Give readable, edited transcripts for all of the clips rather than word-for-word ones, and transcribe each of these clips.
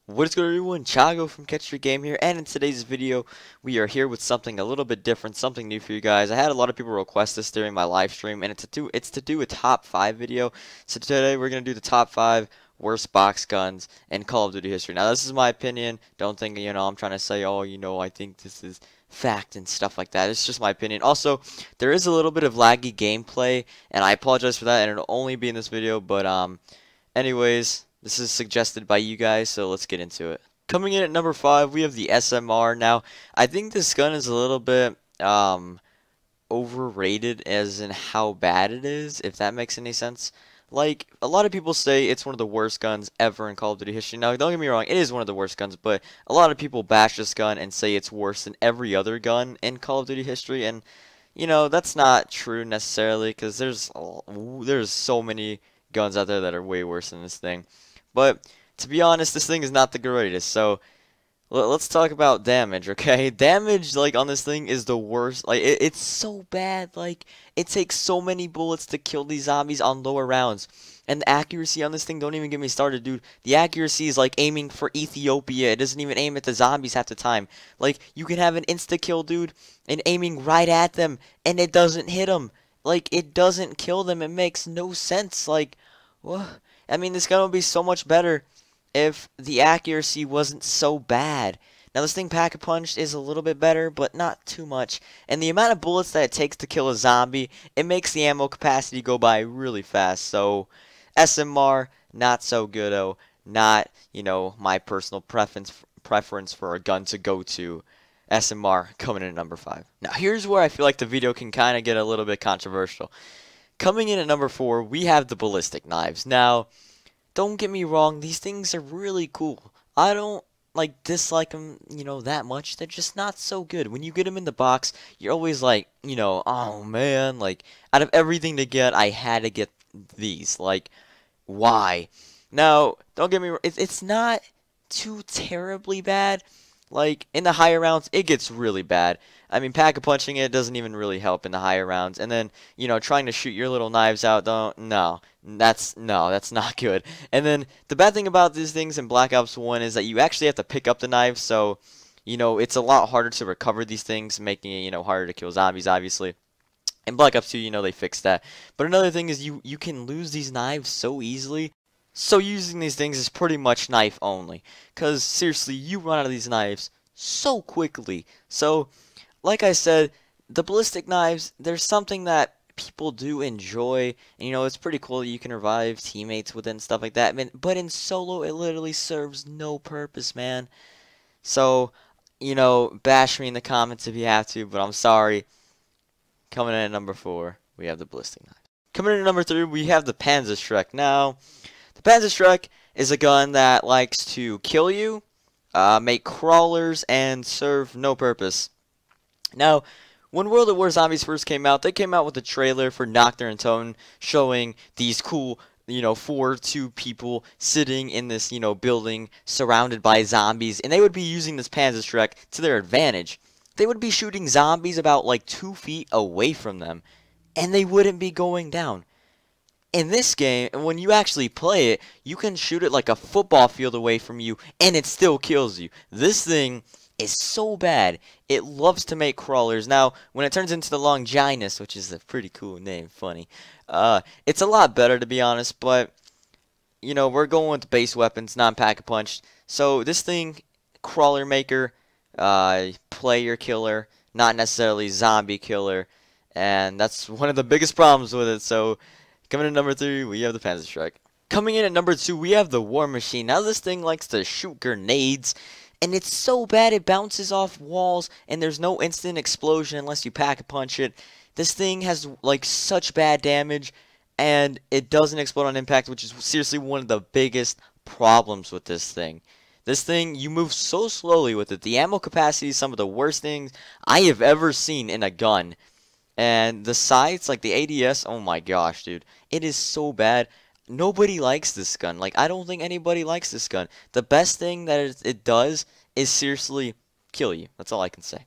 What is good, everyone? Chago from CatchYourGame here, and in today's video, we are here with something a little bit different, something new for you guys. I had a lot of people request this during my live stream, and it's to do a top 5 video. So today we're gonna do the top 5 worst box guns in Call of Duty history. Now, this is my opinion. Don't think I'm trying to say, oh, I think this is fact and stuff like that. It's just my opinion. Also, there is a little bit of laggy gameplay, and I apologize for that, and it'll only be in this video. But anyways. This is suggested by you guys, so let's get into it. Coming in at number 5, we have the SMR. Now, I think this gun is a little bit overrated as in how bad it is, if that makes any sense. Like, a lot of people say it's one of the worst guns ever in Call of Duty history. Now, don't get me wrong, it is one of the worst guns, but a lot of people bash this gun and say it's worse than every other gun in Call of Duty history, and, that's not true necessarily, because there's so many guns out there that are way worse than this thing. But to be honest, this thing is not the greatest. So let's talk about damage, okay? Damage, like, on this thing is the worst. Like, it's so bad. Like, it takes so many bullets to kill these zombies on lower rounds. And the accuracy on this thing, don't even get me started, dude. The accuracy is like aiming for Ethiopia. It doesn't even aim at the zombies half the time. Like, you can have an insta-kill, dude, and aiming right at them, and it doesn't hit them. Like, it doesn't kill them. It makes no sense. Like, what? I mean, this gun would be so much better if the accuracy wasn't so bad. Now, this thing Pack-a-Punch is a little bit better, but not too much. And the amount of bullets that it takes to kill a zombie, it makes the ammo capacity go by really fast. So, SMR, not so good, oh. Not, my personal preference for a gun to go to. SMR coming in at number 5. Now, here's where I feel like the video can kind of get a little bit controversial. Coming in at number 4, we have the ballistic knives. Now, don't get me wrong, these things are really cool. I don't dislike them, that much. They're just not so good. When you get them in the box, you're always like, oh man, like, out of everything to get, I had to get these. Like, why? Now, don't get me wrong, it's not too terribly bad. Like, in the higher rounds, it gets really bad. I mean, Pack-a-Punching it doesn't even really help in the higher rounds. And then, trying to shoot your little knives out, that's not good. And then, the bad thing about these things in Black Ops 1 is that you actually have to pick up the knives, so, it's a lot harder to recover these things, making it, harder to kill zombies, obviously. In Black Ops 2, they fixed that. But another thing is you can lose these knives so easily. So using these things is pretty much knife only. Because, seriously, you run out of these knives so quickly. So, like I said, the ballistic knives, there's something that people do enjoy. And, it's pretty cool that you can revive teammates with it and stuff like that. But in solo, it literally serves no purpose, man. So, bash me in the comments if you have to, but I'm sorry. Coming in at number 4, we have the ballistic knife. Coming in at number 3, we have the Panzerschreck. Now, the Panzerschreck is a gun that likes to kill you, make crawlers, and serve no purpose. Now, when World at War Zombies first came out, they came out with a trailer for Nocturne Tone showing these cool, 4-2 people sitting in this, building surrounded by zombies, and they would be using this Panzerschreck to their advantage. They would be shooting zombies about, 2 feet away from them, and they wouldn't be going down. In this game, when you actually play it, you can shoot it like a football field away from you, and it still kills you. This thing is so bad. It loves to make crawlers. Now, when it turns into the Longinus, which is a pretty cool name, funny, it's a lot better, to be honest, but, we're going with base weapons, not Pack-a-Punch. So, this thing, crawler maker, player killer, not necessarily zombie killer, and that's one of the biggest problems with it, so coming in at number 3, we have the Panzerschreck. Coming in at number 2, we have the War Machine. Now, this thing likes to shoot grenades, and it's so bad it bounces off walls, and there's no instant explosion unless you Pack-a-Punch it. This thing has, such bad damage, and it doesn't explode on impact, which is seriously one of the biggest problems with this thing. This thing, you move so slowly with it. The ammo capacity is some of the worst things I have ever seen in a gun. And the sights, like the ADS, oh my gosh, dude. It is so bad. Nobody likes this gun. Like, I don't think anybody likes this gun. The best thing that it does is seriously kill you. That's all I can say.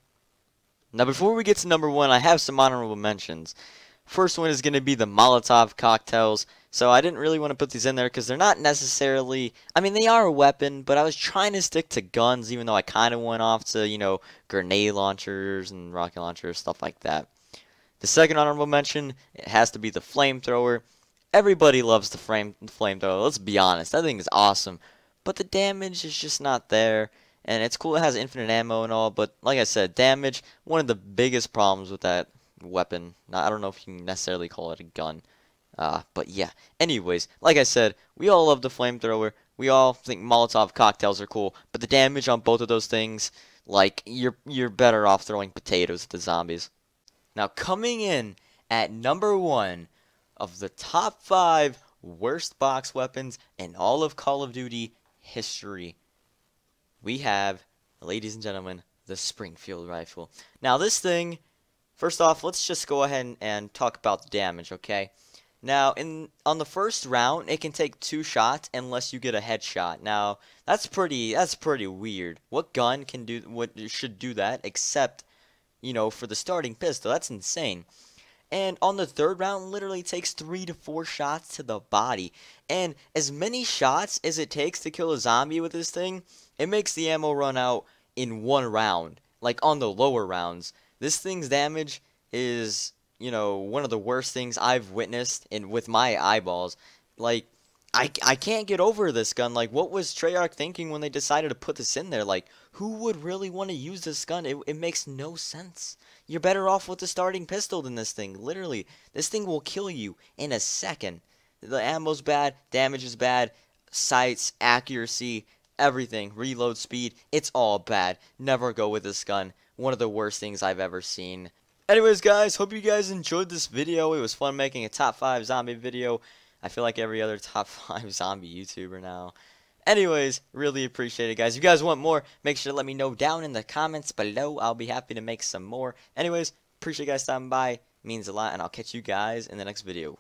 Now, before we get to number 1, I have some honorable mentions. First one is going to be the Molotov cocktails. So I didn't really want to put these in there because they're not necessarily, I mean, they are a weapon, but I was trying to stick to guns, even though I kind of went off to, grenade launchers and rocket launchers, stuff like that. The second honorable mention, it has to be the flamethrower. Everybody loves the flamethrower. Let's be honest, that thing is awesome. But the damage is just not there. And it's cool it has infinite ammo and all, but like I said, damage, one of the biggest problems with that weapon. Now, I don't know if you can necessarily call it a gun. But yeah. Anyways, like I said, we all love the flamethrower. We all think Molotov cocktails are cool, but the damage on both of those things, like you're better off throwing potatoes at the zombies. Now, coming in at number 1 of the top 5 worst box weapons in all of Call of Duty history, we have, ladies and gentlemen, the Springfield rifle. Now, this thing, first off, let's just go ahead and talk about the damage, okay? Now, on the first round, it can take 2 shots unless you get a headshot. Now, that's pretty weird. What gun should do that except, for the starting pistol? That's insane. And on the third round, literally takes 3 to 4 shots to the body. And as many shots as it takes to kill a zombie with this thing, it makes the ammo run out in 1 round. Like on the lower rounds. This thing's damage is, one of the worst things I've witnessed with my eyeballs. Like, I can't get over this gun. Like, what was Treyarch thinking when they decided to put this in there? Like, who would really want to use this gun? It makes no sense. You're better off with the starting pistol than this thing. Literally, this thing will kill you in a second. The ammo's bad, damage is bad, sights, accuracy, everything, reload speed, it's all bad. Never go with this gun. One of the worst things I've ever seen. Anyways, guys, hope you guys enjoyed this video. It was fun making a top 5 zombie video. I feel like every other top 5 zombie YouTuber now. Anyways, really appreciate it, guys. If you guys want more, make sure to let me know down in the comments below. I'll be happy to make some more. Anyways, appreciate you guys stopping by. It means a lot, and I'll catch you guys in the next video.